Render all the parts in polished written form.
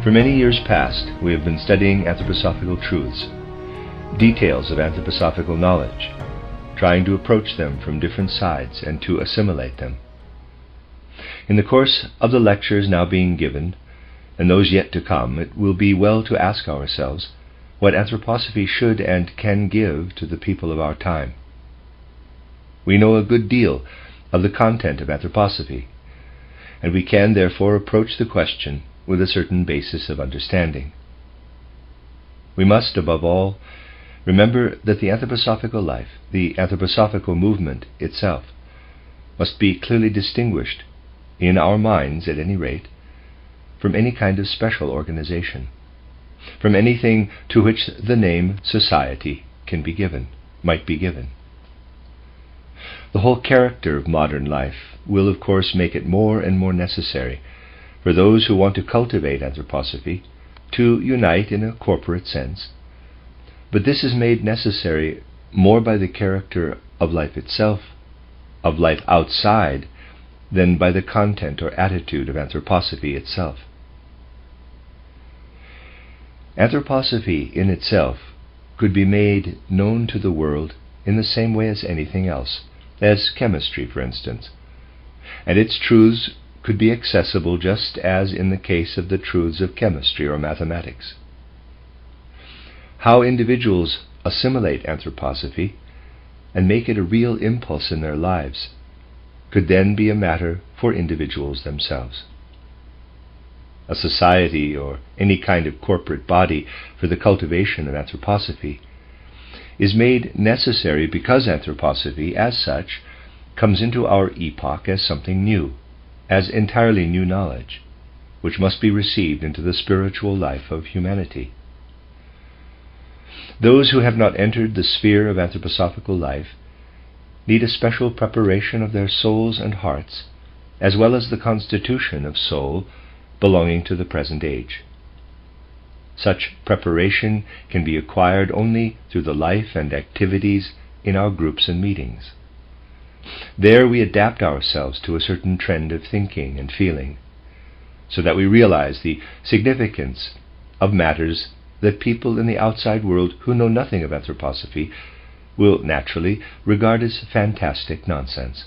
For many years past, we have been studying anthroposophical truths, details of anthroposophical knowledge, trying to approach them from different sides and to assimilate them. In the course of the lectures now being given, and those yet to come, it will be well to ask ourselves what anthroposophy should and can give to the people of our time. We know a good deal of the content of anthroposophy, and we can therefore approach the question with a certain basis of understanding. We must, above all, remember that the anthroposophical life, the anthroposophical movement itself, must be clearly distinguished, in our minds at any rate, from any kind of special organization, from anything to which the name society might be given. The whole character of modern life will, of course, make it more and more necessary for those who want to cultivate anthroposophy to unite in a corporate sense. But this is made necessary more by the character of life itself, of life outside, than by the content or attitude of anthroposophy itself. Anthroposophy in itself could be made known to the world in the same way as anything else, as chemistry, for instance, and its truths could be accessible just as in the case of the truths of chemistry or mathematics. How individuals assimilate anthroposophy and make it a real impulse in their lives could then be a matter for individuals themselves. A society or any kind of corporate body for the cultivation of anthroposophy is made necessary because anthroposophy, as such, comes into our epoch as something new, as entirely new knowledge, which must be received into the spiritual life of humanity. Those who have not entered the sphere of anthroposophical life need a special preparation of their souls and hearts, as well as the constitution of soul belonging to the present age. Such preparation can be acquired only through the life and activities in our groups and meetings. There we adapt ourselves to a certain trend of thinking and feeling, so that we realize the significance of matters that people in the outside world who know nothing of anthroposophy will naturally regard as fantastic nonsense.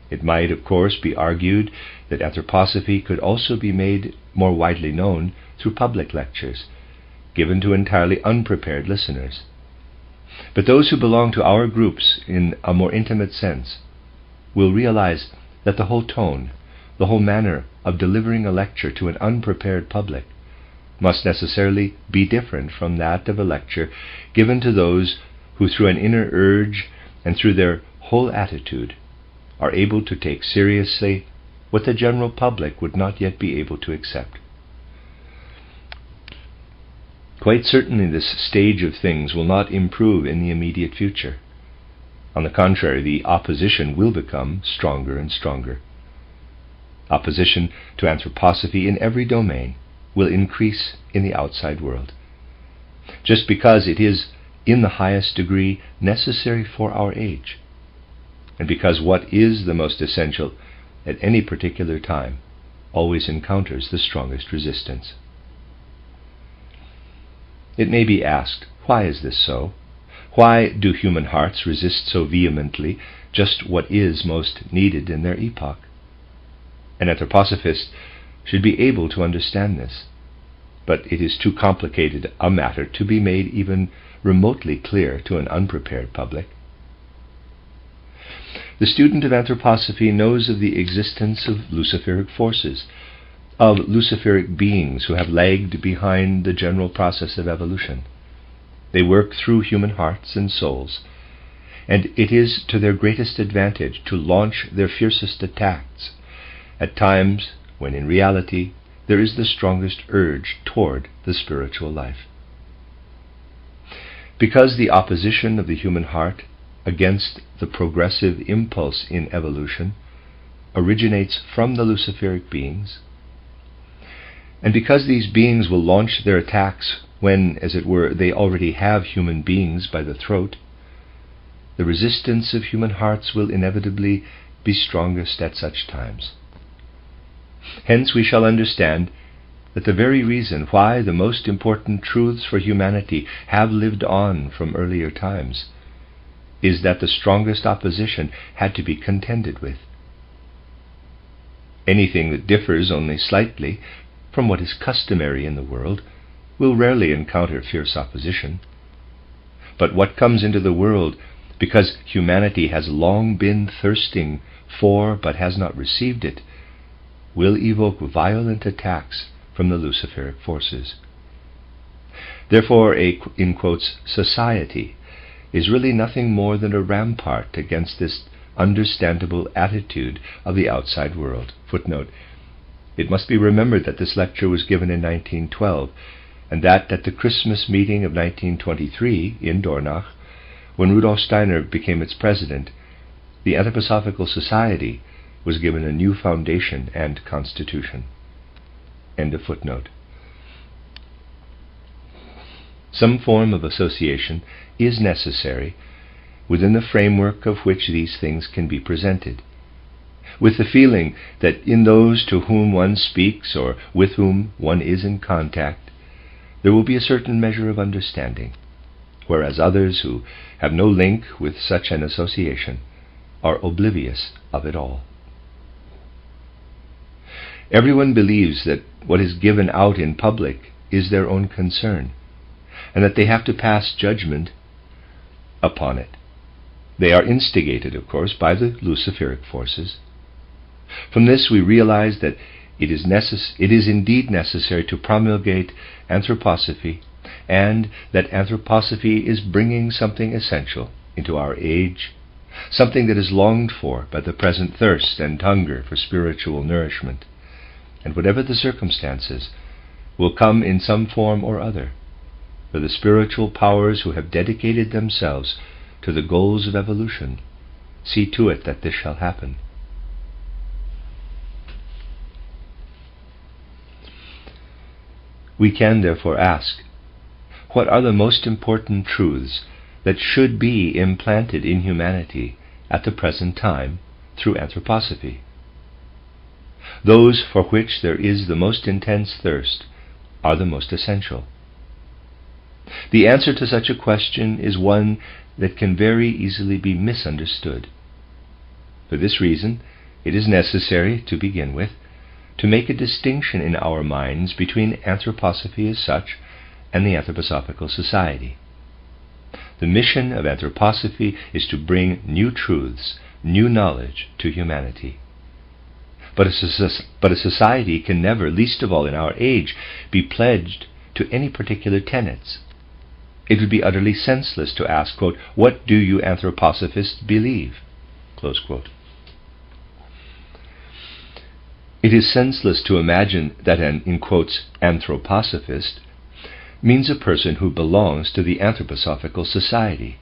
It might, of course, be argued that anthroposophy could also be made more widely known through public lectures, given to entirely unprepared listeners. But those who belong to our groups in a more intimate sense will realize that the whole tone, the whole manner of delivering a lecture to an unprepared public must necessarily be different from that of a lecture given to those who through an inner urge and through their whole attitude are able to take seriously what the general public would not yet be able to accept. Quite certainly this stage of things will not improve in the immediate future. On the contrary, the opposition will become stronger and stronger. Opposition to anthroposophy in every domain will increase in the outside world, just because it is in the highest degree necessary for our age, and because what is the most essential at any particular time always encounters the strongest resistance. It may be asked, why is this so? Why do human hearts resist so vehemently just what is most needed in their epoch? An anthroposophist should be able to understand this, but it is too complicated a matter to be made even remotely clear to an unprepared public. The student of anthroposophy knows of the existence of luciferic forces, of luciferic beings who have lagged behind the general process of evolution. They work through human hearts and souls, and it is to their greatest advantage to launch their fiercest attacks at times when in reality there is the strongest urge toward the spiritual life. Because the opposition of the human heart against the progressive impulse in evolution originates from the luciferic beings, and because these beings will launch their attacks when, as it were, they already have human beings by the throat, the resistance of human hearts will inevitably be strongest at such times. Hence we shall understand that the very reason why the most important truths for humanity have lived on from earlier times is that the strongest opposition had to be contended with. Anything that differs only slightly from what is customary in the world will rarely encounter fierce opposition. But what comes into the world because humanity has long been thirsting for but has not received it will evoke violent attacks from the Luciferic forces. Therefore, in quotes, society is really nothing more than a rampart against this understandable attitude of the outside world. Footnote: it must be remembered that this lecture was given in 1912, and that at the Christmas meeting of 1923 in Dornach, when Rudolf Steiner became its president, the Anthroposophical Society was given a new foundation and constitution. End of footnote. Some form of association is necessary within the framework of which these things can be presented, with the feeling that in those to whom one speaks or with whom one is in contact, there will be a certain measure of understanding, whereas others who have no link with such an association are oblivious of it all. Everyone believes that what is given out in public is their own concern, and that they have to pass judgment upon it. They are instigated, of course, by the Luciferic forces. From this we realize that it is indeed necessary to promulgate anthroposophy, and that anthroposophy is bringing something essential into our age, something that is longed for by the present thirst and hunger for spiritual nourishment, and whatever the circumstances, will come in some form or other, for the spiritual powers who have dedicated themselves to the goals of evolution see to it that this shall happen. We can therefore ask, what are the most important truths that should be implanted in humanity at the present time through anthroposophy? Those for which there is the most intense thirst are the most essential. The answer to such a question is one that can very easily be misunderstood. For this reason, it is necessary, to begin with, to make a distinction in our minds between anthroposophy as such and the Anthroposophical Society. The mission of anthroposophy is to bring new truths, new knowledge to humanity. But a society can never, least of all in our age, be pledged to any particular tenets. It would be utterly senseless to ask, quote, "What do you anthroposophists believe?" Close quote. It is senseless to imagine that an, in quotes, anthroposophist means a person who belongs to the Anthroposophical Society,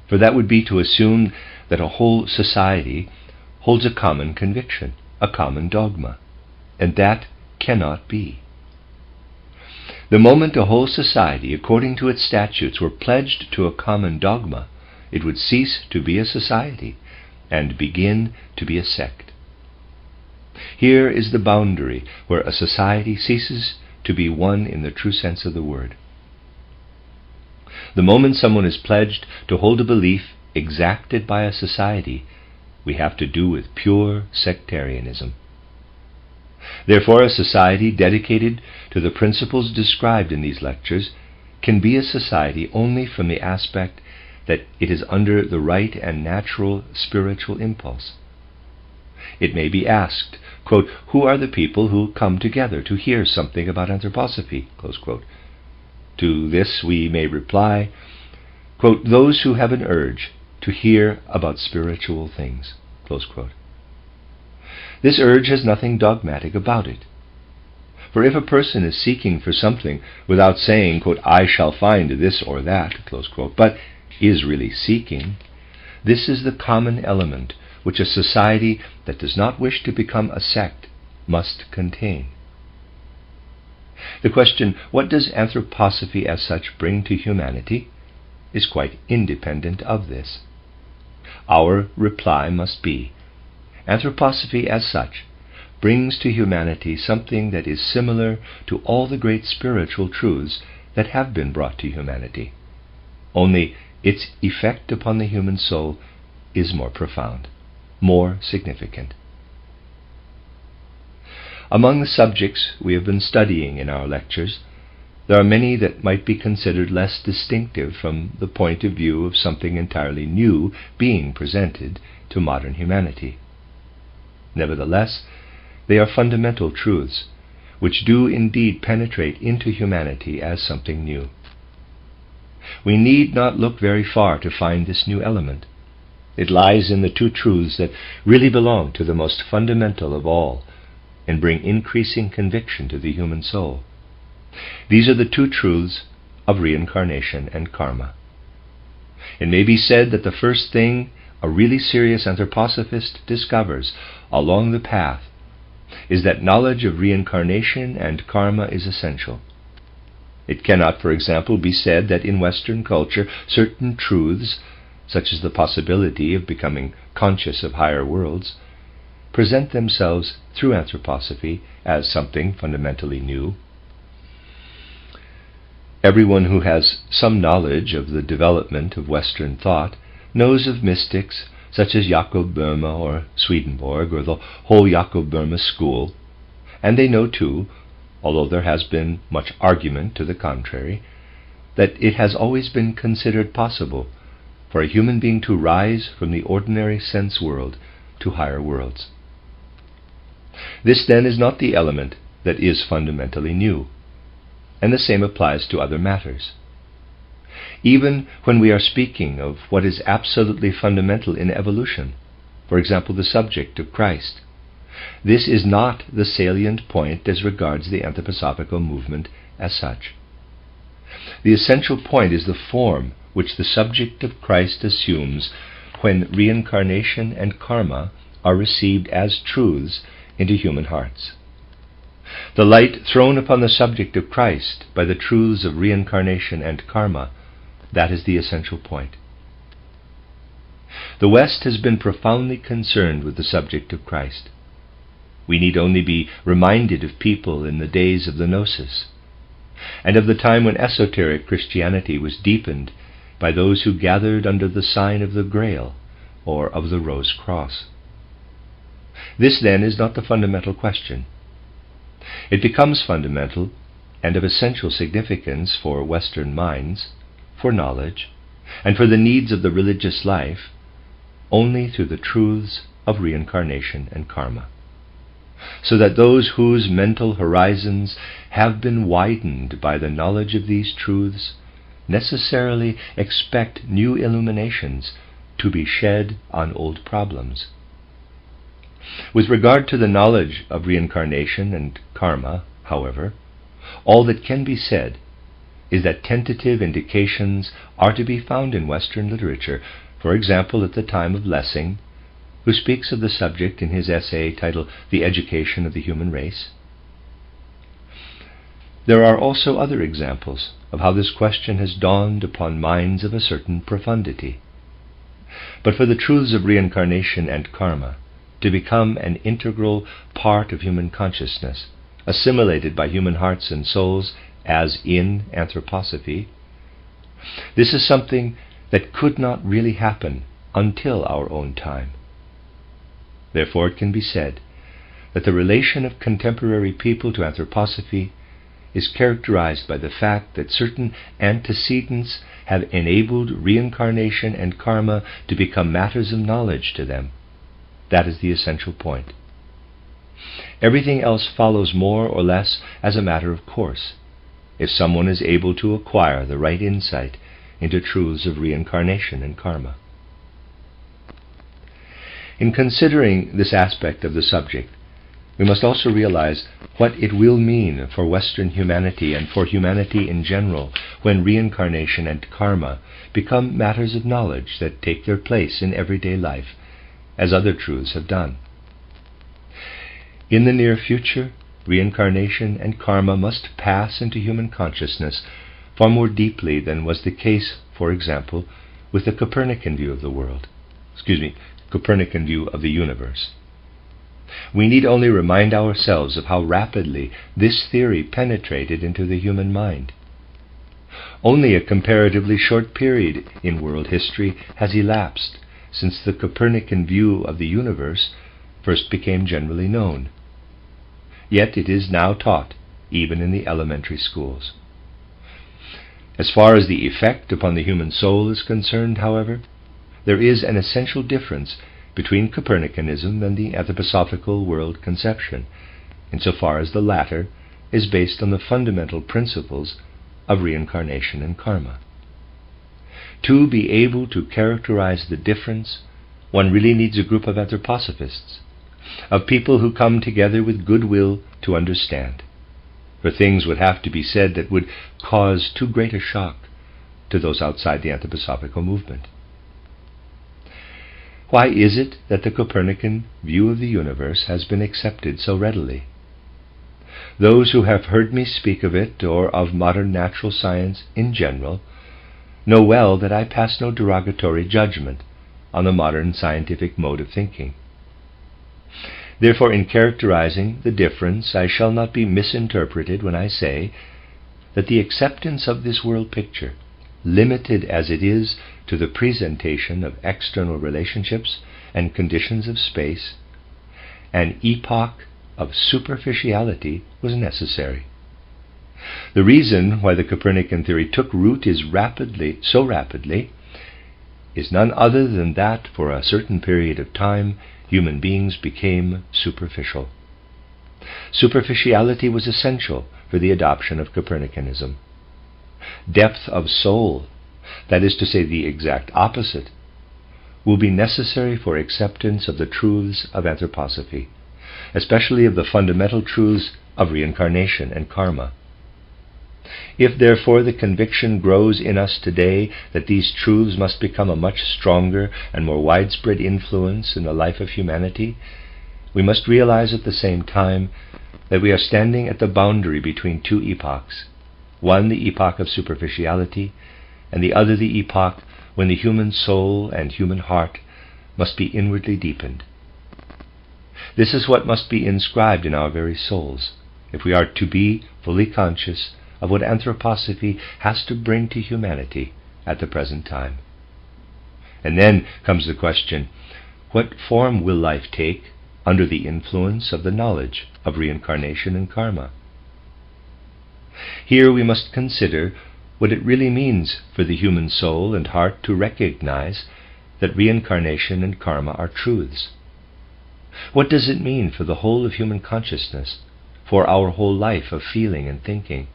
for that would be to assume that a whole society holds a common conviction, a common dogma, and that cannot be. The moment a whole society, according to its statutes, were pledged to a common dogma, it would cease to be a society and begin to be a sect. Here is the boundary where a society ceases to be one in the true sense of the word. The moment someone is pledged to hold a belief exacted by a society, we have to do with pure sectarianism. Therefore, a society dedicated to the principles described in these lectures can be a society only from the aspect that it is under the right and natural spiritual impulse. It may be asked, quote, "Who are the people who come together to hear something about anthroposophy?" Close quote. To this we may reply, quote, "Those who have an urge to hear about spiritual things." Close quote. This urge has nothing dogmatic about it. For if a person is seeking for something without saying, quote, "I shall find this or that," close quote, but is really seeking, this is the common element which a society that does not wish to become a sect must contain. The question, what does anthroposophy as such bring to humanity, is quite independent of this. Our reply must be, anthroposophy as such brings to humanity something that is similar to all the great spiritual truths that have been brought to humanity, only its effect upon the human soul is more profound, more significant. Among the subjects we have been studying in our lectures, there are many that might be considered less distinctive from the point of view of something entirely new being presented to modern humanity. Nevertheless, they are fundamental truths, which do indeed penetrate into humanity as something new. We need not look very far to find this new element. It lies in the two truths that really belong to the most fundamental of all, and bring increasing conviction to the human soul. These are the two truths of reincarnation and karma. It may be said that the first thing a really serious anthroposophist discovers along the path is that knowledge of reincarnation and karma is essential. It cannot, for example, be said that in Western culture certain truths, such as the possibility of becoming conscious of higher worlds, present themselves through anthroposophy as something fundamentally new. Everyone who has some knowledge of the development of Western thought knows of mystics such as Jakob Böhme or Swedenborg or the whole Jakob Böhme school, and they know too, although there has been much argument to the contrary, that it has always been considered possible for a human being to rise from the ordinary sense world to higher worlds. This then is not the element that is fundamentally new, and the same applies to other matters. Even when we are speaking of what is absolutely fundamental in evolution, for example the subject of Christ, this is not the salient point as regards the anthroposophical movement as such. The essential point is the form which the subject of Christ assumes when reincarnation and karma are received as truths into human hearts. The light thrown upon the subject of Christ by the truths of reincarnation and karma, that is the essential point. The West has been profoundly concerned with the subject of Christ. We need only be reminded of people in the days of the Gnosis, and of the time when esoteric Christianity was deepened by those who gathered under the sign of the Grail or of the Rose Cross. This then is not the fundamental question. It becomes fundamental and of essential significance for Western minds, for knowledge, and for the needs of the religious life only through the truths of reincarnation and karma, so that those whose mental horizons have been widened by the knowledge of these truths necessarily expect new illuminations to be shed on old problems. With regard to the knowledge of reincarnation and karma, however, all that can be said is that tentative indications are to be found in Western literature, for example at the time of Lessing, who speaks of the subject in his essay titled The Education of the Human Race. There are also other examples of how this question has dawned upon minds of a certain profundity. But for the truths of reincarnation and karma to become an integral part of human consciousness, assimilated by human hearts and souls as in anthroposophy, this is something that could not really happen until our own time. Therefore it can be said that the relation of contemporary people to anthroposophy is characterized by the fact that certain antecedents have enabled reincarnation and karma to become matters of knowledge to them. That is the essential point. Everything else follows more or less as a matter of course, if someone is able to acquire the right insight into truths of reincarnation and karma. In considering this aspect of the subject, we must also realize what it will mean for Western humanity and for humanity in general when reincarnation and karma become matters of knowledge that take their place in everyday life, as other truths have done. In the near future, reincarnation and karma must pass into human consciousness far more deeply than was the case, for example, with the Copernican view of the world. Copernican view of the universe. We need only remind ourselves of how rapidly this theory penetrated into the human mind. Only a comparatively short period in world history has elapsed since the Copernican view of the universe first became generally known. Yet it is now taught, even in the elementary schools. As far as the effect upon the human soul is concerned, however, there is an essential difference between Copernicanism and the anthroposophical world conception, insofar as the latter is based on the fundamental principles of reincarnation and karma. To be able to characterize the difference, one really needs a group of anthroposophists, of people who come together with goodwill to understand, for things would have to be said that would cause too great a shock to those outside the anthroposophical movement. Why is it that the Copernican view of the universe has been accepted so readily? Those who have heard me speak of it, or of modern natural science in general, know well that I pass no derogatory judgment on the modern scientific mode of thinking. Therefore, in characterizing the difference, I shall not be misinterpreted when I say that the acceptance of this world picture, limited as it is to the presentation of external relationships and conditions of space, an epoch of superficiality was necessary. The reason why the Copernican theory took root so rapidly, is none other than that for a certain period of time human beings became superficial. Superficiality was essential for the adoption of Copernicanism. Depth of soul, that is to say the exact opposite, will be necessary for acceptance of the truths of anthroposophy, especially of the fundamental truths of reincarnation and karma. If therefore the conviction grows in us today that these truths must become a much stronger and more widespread influence in the life of humanity, we must realize at the same time that we are standing at the boundary between two epochs, one the epoch of superficiality, and the other the epoch when the human soul and human heart must be inwardly deepened. This is what must be inscribed in our very souls, if we are to be fully conscious of what anthroposophy has to bring to humanity at the present time. And then comes the question, what form will life take under the influence of the knowledge of reincarnation and karma? Here we must consider what it really means for the human soul and heart to recognize that reincarnation and karma are truths. What does it mean for the whole of human consciousness, for our whole life of feeling and thinking?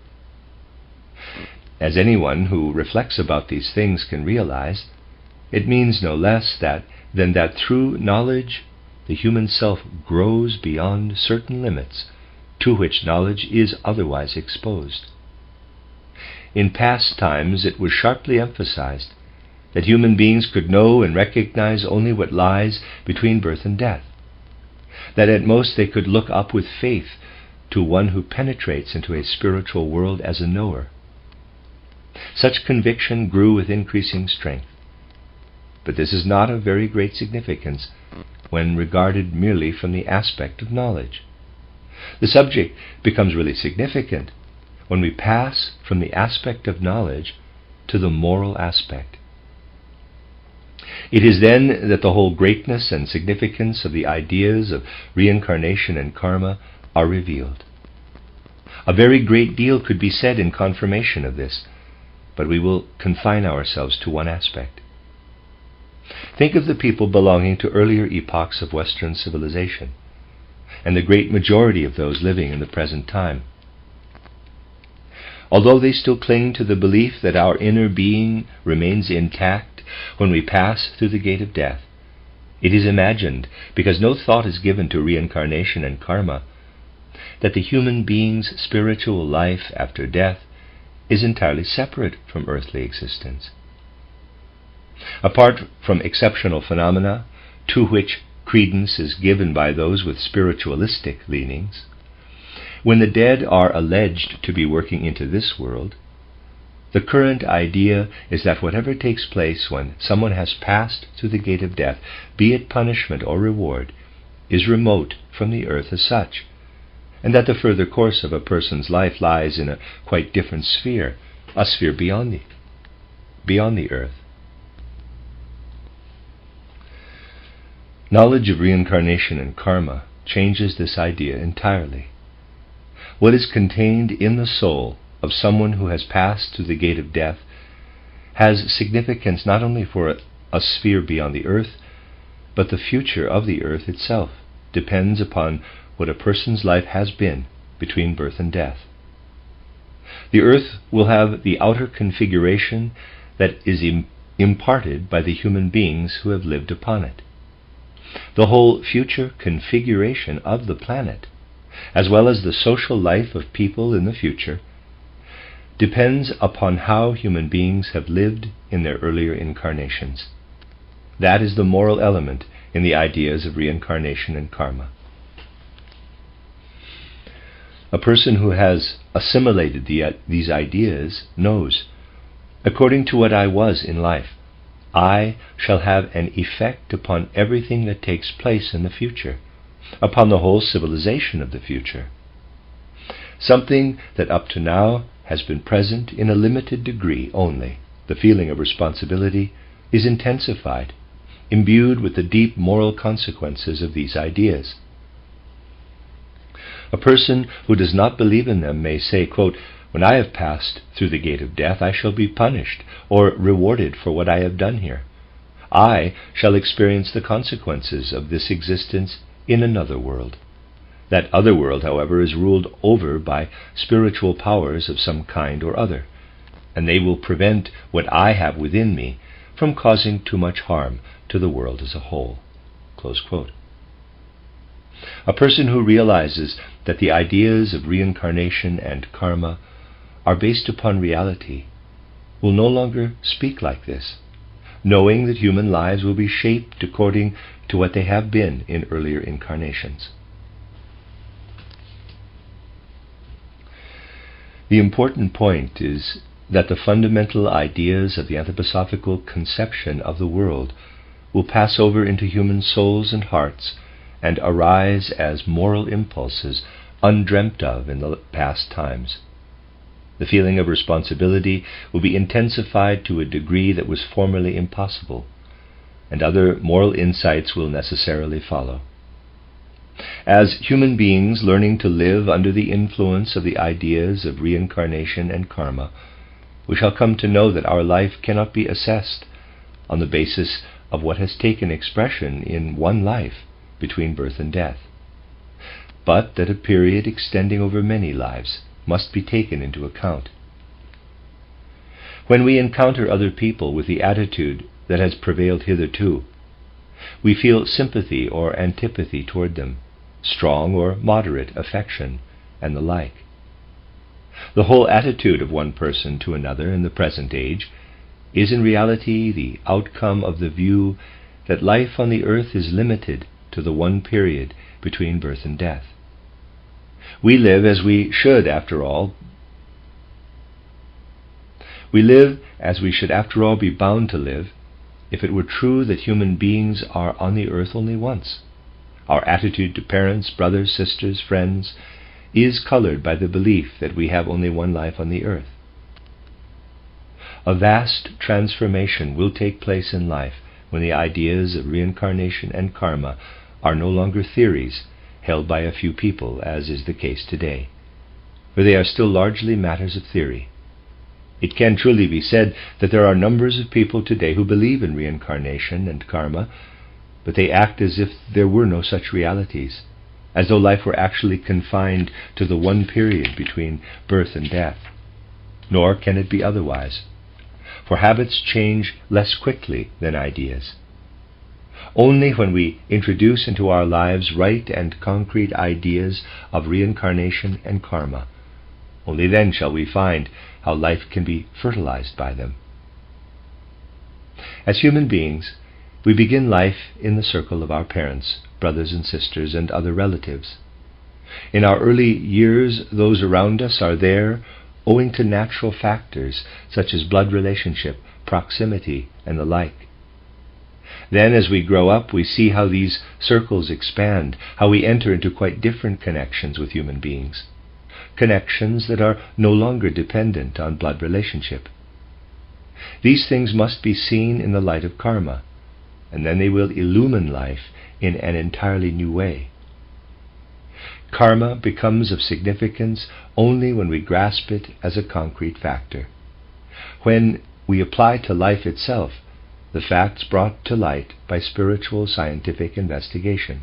As anyone who reflects about these things can realize, it means no less than that through knowledge the human self grows beyond certain limits to which knowledge is otherwise exposed. In past times it was sharply emphasized that human beings could know and recognize only what lies between birth and death, that at most they could look up with faith to one who penetrates into a spiritual world as a knower. Such conviction grew with increasing strength, but this is not of very great significance when regarded merely from the aspect of knowledge. The subject becomes really significant when we pass from the aspect of knowledge to the moral aspect. It is then that the whole greatness and significance of the ideas of reincarnation and karma are revealed. A very great deal could be said in confirmation of this, but we will confine ourselves to one aspect. Think of the people belonging to earlier epochs of Western civilization, and the great majority of those living in the present time. Although they still cling to the belief that our inner being remains intact when we pass through the gate of death, it is imagined, because no thought is given to reincarnation and karma, that the human being's spiritual life after death is entirely separate from earthly existence. Apart from exceptional phenomena to which credence is given by those with spiritualistic leanings, when the dead are alleged to be working into this world, the current idea is that whatever takes place when someone has passed through the gate of death, be it punishment or reward, is remote from the earth as such, and that the further course of a person's life lies in a quite different sphere, a sphere beyond the earth. Knowledge of reincarnation and karma changes this idea entirely. What is contained in the soul of someone who has passed through the gate of death has significance not only for a sphere beyond the earth, but the future of the earth itself depends upon what a person's life has been between birth and death. The earth will have the outer configuration that is imparted by the human beings who have lived upon it. The whole future configuration of the planet, as well as the social life of people in the future, depends upon how human beings have lived in their earlier incarnations. That is the moral element in the ideas of reincarnation and karma. A person who has assimilated these ideas knows, according to what I was in life, I shall have an effect upon everything that takes place in the future, upon the whole civilization of the future. Something that up to now has been present in a limited degree only, the feeling of responsibility, is intensified, imbued with the deep moral consequences of these ideas. A person who does not believe in them may say, quote, "When I have passed through the gate of death, I shall be punished or rewarded for what I have done here. I shall experience the consequences of this existence in another world. That other world, however, is ruled over by spiritual powers of some kind or other, and they will prevent what I have within me from causing too much harm to the world as a whole." Close quote. A person who realizes that the ideas of reincarnation and karma are based upon reality will no longer speak like this, knowing that human lives will be shaped according to what they have been in earlier incarnations. The important point is that the fundamental ideas of the anthroposophical conception of the world will pass over into human souls and hearts and arise as moral impulses undreamt of in the past times. The feeling of responsibility will be intensified to a degree that was formerly impossible, and other moral insights will necessarily follow. As human beings learning to live under the influence of the ideas of reincarnation and karma, we shall come to know that our life cannot be assessed on the basis of what has taken expression in one life between birth and death, but that a period extending over many lives must be taken into account. When we encounter other people with the attitude that has prevailed hitherto, we feel sympathy or antipathy toward them, strong or moderate affection, and the like. The whole attitude of one person to another in the present age is in reality the outcome of the view that life on the earth is limited to the one period between birth and death. We live as we should after all. We live as we should after all be bound to live if it were true that human beings are on the earth only once. Our attitude to parents, brothers, sisters, friends is colored by the belief that we have only one life on the earth. A vast transformation will take place in life when the ideas of reincarnation and karma are no longer theories held by a few people, as is the case today, for they are still largely matters of theory. It can truly be said that there are numbers of people today who believe in reincarnation and karma, but they act as if there were no such realities, as though life were actually confined to the one period between birth and death. Nor can it be otherwise, for habits change less quickly than ideas. Only when we introduce into our lives right and concrete ideas of reincarnation and karma, only then shall we find how life can be fertilized by them. As human beings, we begin life in the circle of our parents, brothers and sisters, and other relatives. In our early years, those around us are there owing to natural factors such as blood relationship, proximity, and the like. Then as we grow up, we see how these circles expand, how we enter into quite different connections with human beings, connections that are no longer dependent on blood relationship. These things must be seen in the light of karma, and then they will illumine life in an entirely new way. Karma becomes of significance only when we grasp it as a concrete factor, when we apply to life itself the facts brought to light by spiritual scientific investigation.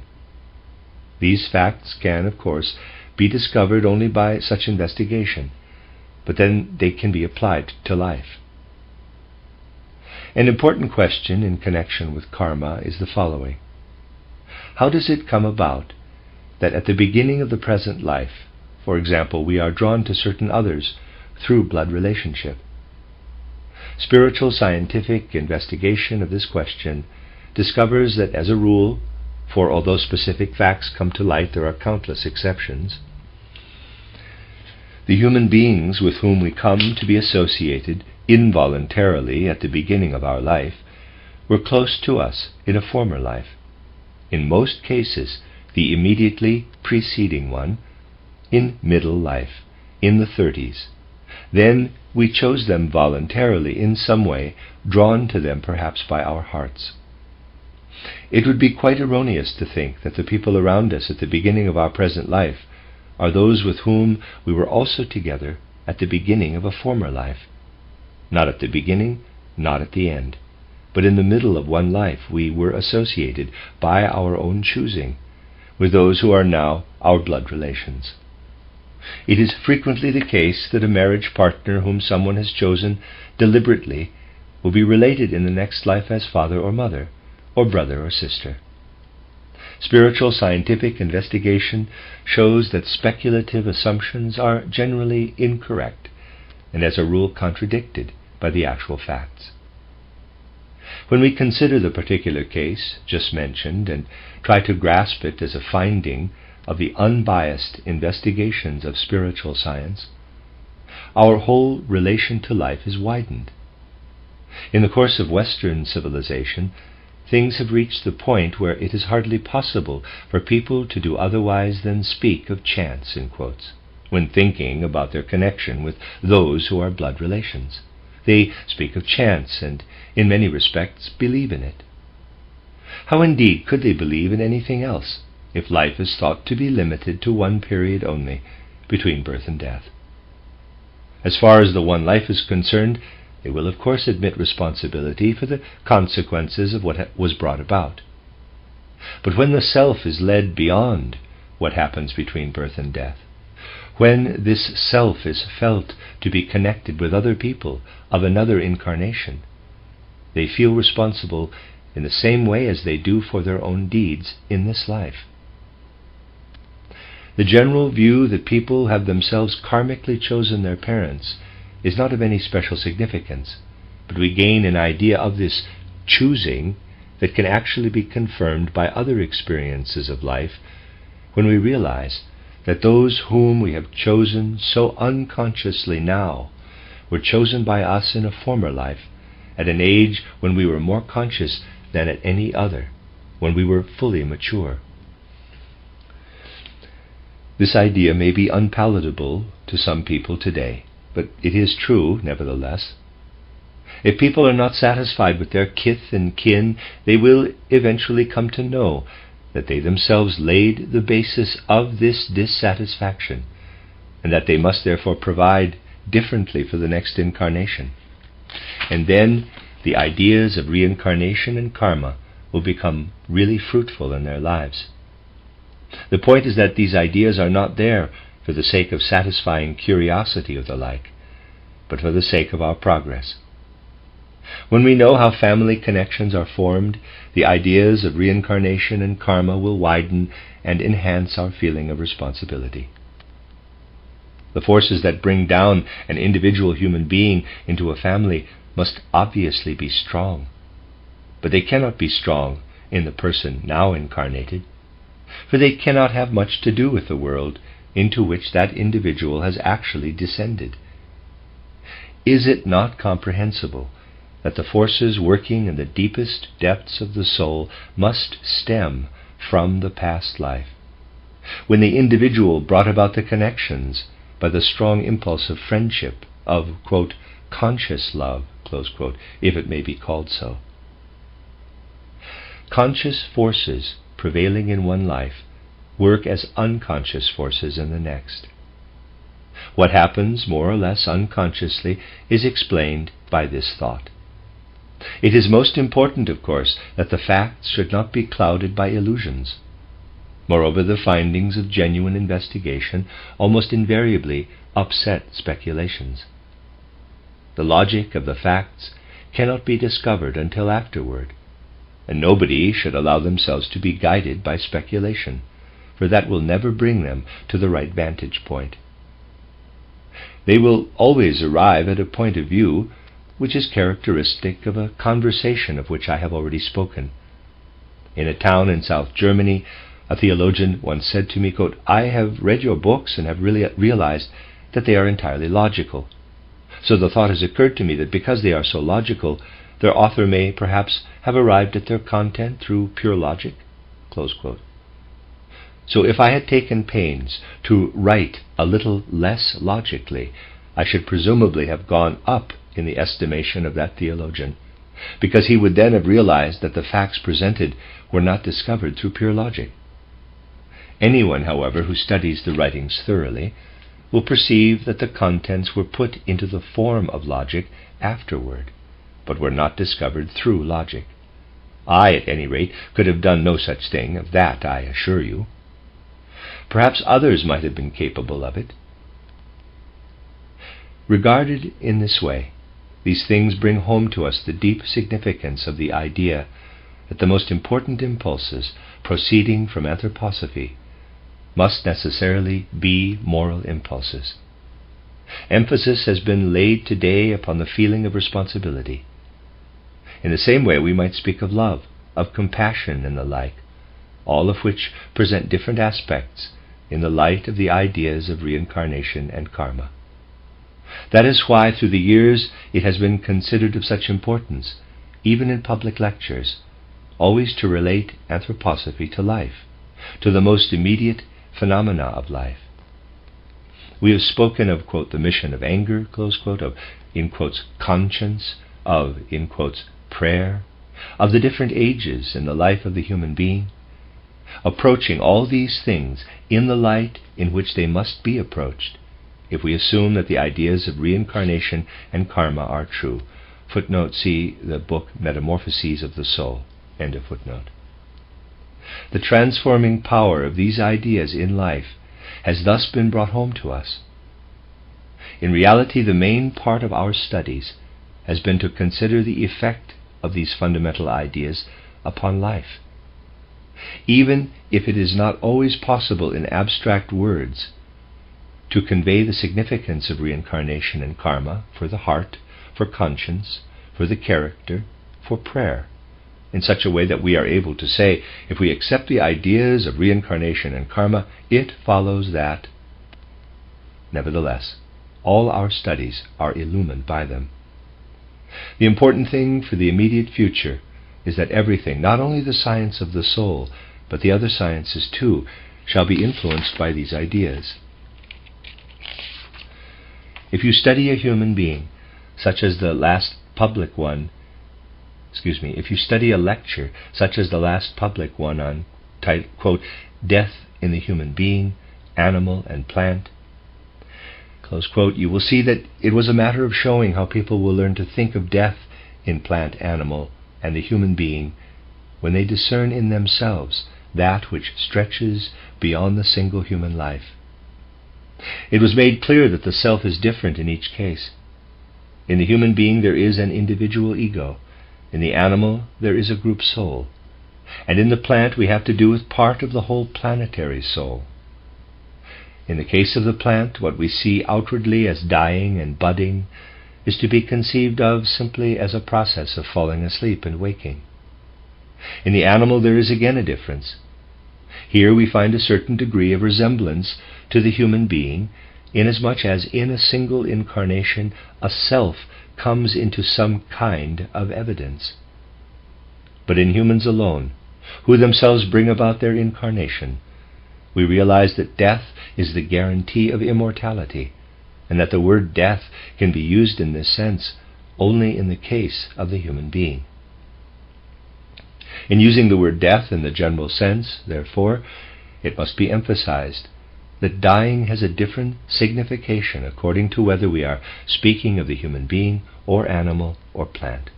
These facts can, of course, be discovered only by such investigation, but then they can be applied to life. An important question in connection with karma is the following: how does it come about that at the beginning of the present life, for example, we are drawn to certain others through blood relationship? Spiritual scientific investigation of this question discovers that, as a rule, for although specific facts come to light, there are countless exceptions, the human beings with whom we come to be associated involuntarily at the beginning of our life were close to us in a former life. In most cases, the immediately preceding one, in middle life, in the 30s. Then we chose them voluntarily in some way, drawn to them perhaps by our hearts. It would be quite erroneous to think that the people around us at the beginning of our present life are those with whom we were also together at the beginning of a former life. Not at the beginning, not at the end, but in the middle of one life we were associated by our own choosing with those who are now our blood relations. It is frequently the case that a marriage partner whom someone has chosen deliberately will be related in the next life as father or mother, or brother or sister. Spiritual scientific investigation shows that speculative assumptions are generally incorrect, and as a rule contradicted by the actual facts. When we consider the particular case just mentioned and try to grasp it as a finding of the unbiased investigations of spiritual science, our whole relation to life is widened. In the course of Western civilization, things have reached the point where it is hardly possible for people to do otherwise than speak of chance, in quotes, when thinking about their connection with those who are blood relations. They speak of chance and, in many respects, believe in it. How indeed could they believe in anything else if life is thought to be limited to one period only, between birth and death? As far as the one life is concerned, they will of course admit responsibility for the consequences of what was brought about. But when the self is led beyond what happens between birth and death, when this self is felt to be connected with other people of another incarnation, they feel responsible in the same way as they do for their own deeds in this life. The general view that people have themselves karmically chosen their parents is not of any special significance, but we gain an idea of this choosing that can actually be confirmed by other experiences of life when we realize that those whom we have chosen so unconsciously now were chosen by us in a former life, at an age when we were more conscious than at any other, when we were fully mature. This idea may be unpalatable to some people today, but it is true nevertheless. If people are not satisfied with their kith and kin, they will eventually come to know that they themselves laid the basis of this dissatisfaction, and that they must therefore provide differently for the next incarnation. And then the ideas of reincarnation and karma will become really fruitful in their lives. The point is that these ideas are not there for the sake of satisfying curiosity or the like, but for the sake of our progress. When we know how family connections are formed, the ideas of reincarnation and karma will widen and enhance our feeling of responsibility. The forces that bring down an individual human being into a family must obviously be strong, but they cannot be strong in the person now incarnated, for they cannot have much to do with the world into which that individual has actually descended. Is it not comprehensible that the forces working in the deepest depths of the soul must stem from the past life, when the individual brought about the connections by the strong impulse of friendship, of, quote, conscious love, close quote, if it may be called so. Conscious forces prevailing in one life work as unconscious forces in the next. What happens more or less unconsciously is explained by this thought. It is most important, of course, that the facts should not be clouded by illusions. Moreover, the findings of genuine investigation almost invariably upset speculations. The logic of the facts cannot be discovered until afterward, and nobody should allow themselves to be guided by speculation, for that will never bring them to the right vantage point. They will always arrive at a point of view which is characteristic of a conversation of which I have already spoken. In a town in South Germany, a theologian once said to me, quote, "I have read your books and have really realized that they are entirely logical. So the thought has occurred to me that because they are so logical, their author may perhaps have arrived at their content through pure logic." Close quote. So if I had taken pains to write a little less logically, I should presumably have gone up in the estimation of that theologian, because he would then have realized that the facts presented were not discovered through pure logic. Anyone, however, who studies the writings thoroughly will perceive that the contents were put into the form of logic afterward, but were not discovered through logic. I, at any rate, could have done no such thing, of that I assure you. Perhaps others might have been capable of it. Regarded in this way, these things bring home to us the deep significance of the idea that the most important impulses proceeding from anthroposophy must necessarily be moral impulses. Emphasis has been laid today upon the feeling of responsibility. In the same way we might speak of love, of compassion, and the like, all of which present different aspects in the light of the ideas of reincarnation and karma. That is why through the years it has been considered of such importance, even in public lectures, always to relate anthroposophy to life, to the most immediate phenomena of life. We have spoken of, quote, the mission of anger, close quote, of, in quotes, conscience, of, in quotes, prayer, of the different ages in the life of the human being, approaching all these things in the light in which they must be approached, if we assume that the ideas of reincarnation and karma are true. Footnote, see the book Metamorphoses of the Soul. End of footnote. The transforming power of these ideas in life has thus been brought home to us. In reality, the main part of our studies has been to consider the effect of these fundamental ideas upon life. Even if it is not always possible in abstract words to convey the significance of reincarnation and karma for the heart, for conscience, for the character, for prayer, in such a way that we are able to say, if we accept the ideas of reincarnation and karma, it follows that, nevertheless, all our studies are illumined by them. The important thing for the immediate future is that everything, not only the science of the soul, but the other sciences too, shall be influenced by these ideas. If you study a human being, such as the last public one, if you study a lecture such as the last public one on, quote, death in the human being, animal and plant, close quote, you will see that it was a matter of showing how people will learn to think of death in plant, animal, and the human being when they discern in themselves that which stretches beyond the single human life. It was made clear that the self is different in each case. In the human being there is an individual ego. In the animal there is a group soul. And in the plant we have to do with part of the whole planetary soul. In the case of the plant, what we see outwardly as dying and budding is to be conceived of simply as a process of falling asleep and waking. In the animal there is again a difference. Here we find a certain degree of resemblance to the human being, inasmuch as in a single incarnation a self comes into some kind of evidence. But in humans alone, who themselves bring about their incarnation, we realize that death is the guarantee of immortality, and that the word death can be used in this sense only in the case of the human being. In using the word death in the general sense, therefore, it must be emphasized that dying has a different signification according to whether we are speaking of the human being or animal or plant.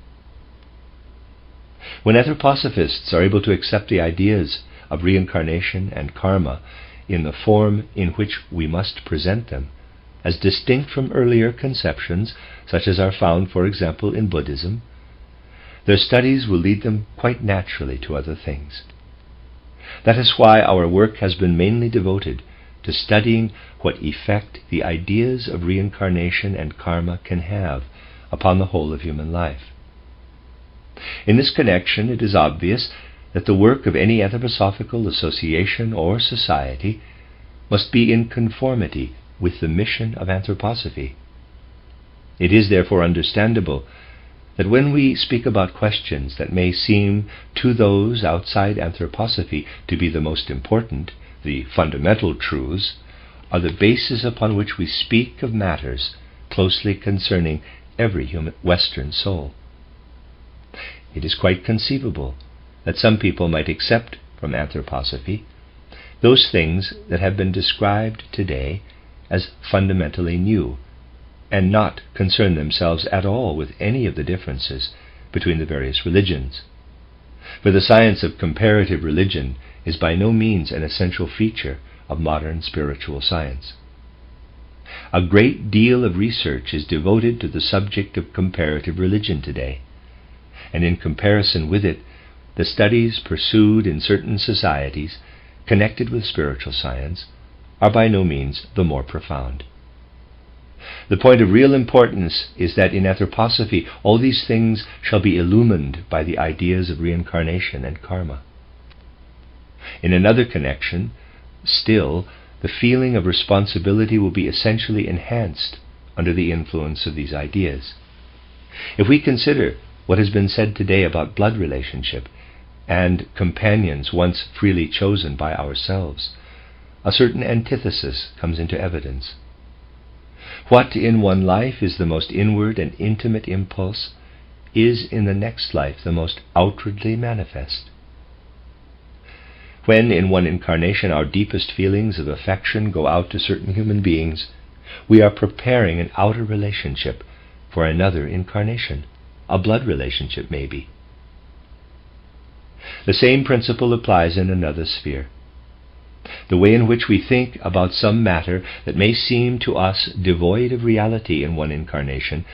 When anthroposophists are able to accept the ideas of reincarnation and karma in the form in which we must present them, as distinct from earlier conceptions, such as are found, for example, in Buddhism, their studies will lead them quite naturally to other things. That is why our work has been mainly devoted to studying what effect the ideas of reincarnation and karma can have upon the whole of human life. In this connection, it is obvious that the work of any anthroposophical association or society must be in conformity with the mission of anthroposophy. It is therefore understandable that when we speak about questions that may seem to those outside anthroposophy to be the most important, the fundamental truths, are the basis upon which we speak of matters closely concerning every human Western soul. It is quite conceivable that some people might accept from anthroposophy those things that have been described today as fundamentally new, and not concern themselves at all with any of the differences between the various religions. For the science of comparative religion is by no means an essential feature of modern spiritual science. A great deal of research is devoted to the subject of comparative religion today, and in comparison with it, the studies pursued in certain societies connected with spiritual science are by no means the more profound. The point of real importance is that in anthroposophy all these things shall be illumined by the ideas of reincarnation and karma. In another connection, still, the feeling of responsibility will be essentially enhanced under the influence of these ideas. If we consider what has been said today about blood relationship and companions once freely chosen by ourselves, a certain antithesis comes into evidence. What in one life is the most inward and intimate impulse is in the next life the most outwardly manifest. When in one incarnation our deepest feelings of affection go out to certain human beings, we are preparing an outer relationship for another incarnation, a blood relationship maybe. The same principle applies in another sphere. The way in which we think about some matter that may seem to us devoid of reality in one incarnation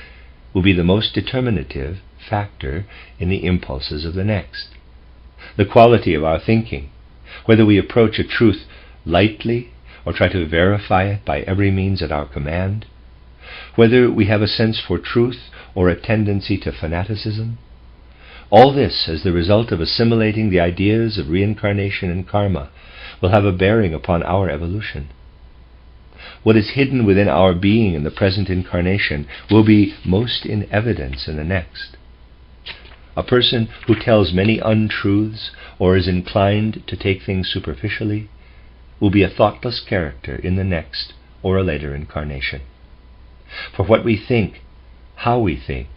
will be the most determinative factor in the impulses of the next. The quality of our thinking, whether we approach a truth lightly or try to verify it by every means at our command, whether we have a sense for truth or a tendency to fanaticism, all this as the result of assimilating the ideas of reincarnation and karma will have a bearing upon our evolution. What is hidden within our being in the present incarnation will be most in evidence in the next. A person who tells many untruths or is inclined to take things superficially will be a thoughtless character in the next or a later incarnation. For what we think, how we think,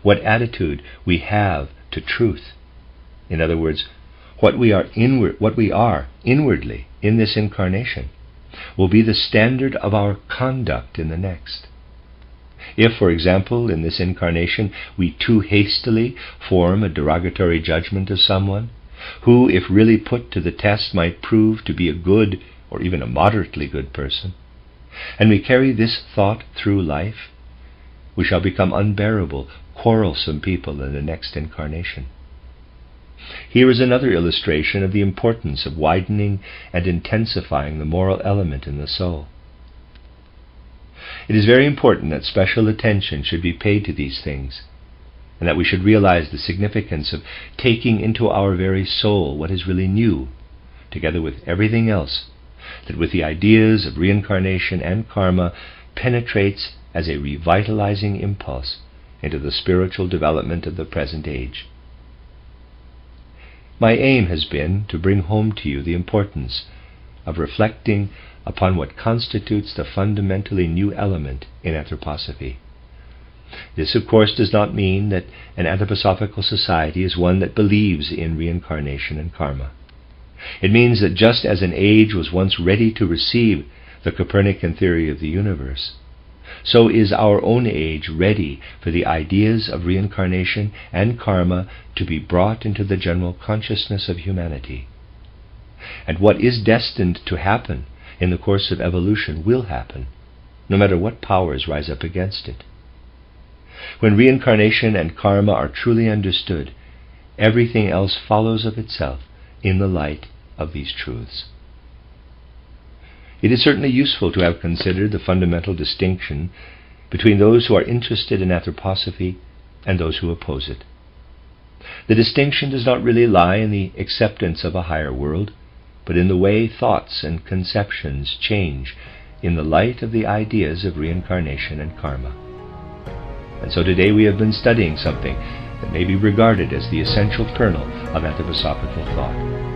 what attitude we have to truth, in other words, what we are inwardly in this incarnation, will be the standard of our conduct in the next. If, for example, in this incarnation we too hastily form a derogatory judgment of someone, who, if really put to the test, might prove to be a good or even a moderately good person, and we carry this thought through life, we shall become unbearable, quarrelsome people in the next incarnation. Here is another illustration of the importance of widening and intensifying the moral element in the soul. It is very important that special attention should be paid to these things, and that we should realize the significance of taking into our very soul what is really new, together with everything else that with the ideas of reincarnation and karma penetrates as a revitalizing impulse into the spiritual development of the present age. My aim has been to bring home to you the importance of reflecting upon what constitutes the fundamentally new element in anthroposophy. This, of course, does not mean that an anthroposophical society is one that believes in reincarnation and karma. It means that just as an age was once ready to receive the Copernican theory of the universe, so is our own age ready for the ideas of reincarnation and karma to be brought into the general consciousness of humanity. And what is destined to happen in the course of evolution will happen, no matter what powers rise up against it. When reincarnation and karma are truly understood, everything else follows of itself in the light of these truths. It is certainly useful to have considered the fundamental distinction between those who are interested in anthroposophy and those who oppose it. The distinction does not really lie in the acceptance of a higher world, but in the way thoughts and conceptions change in the light of the ideas of reincarnation and karma. And so today we have been studying something that may be regarded as the essential kernel of anthroposophical thought.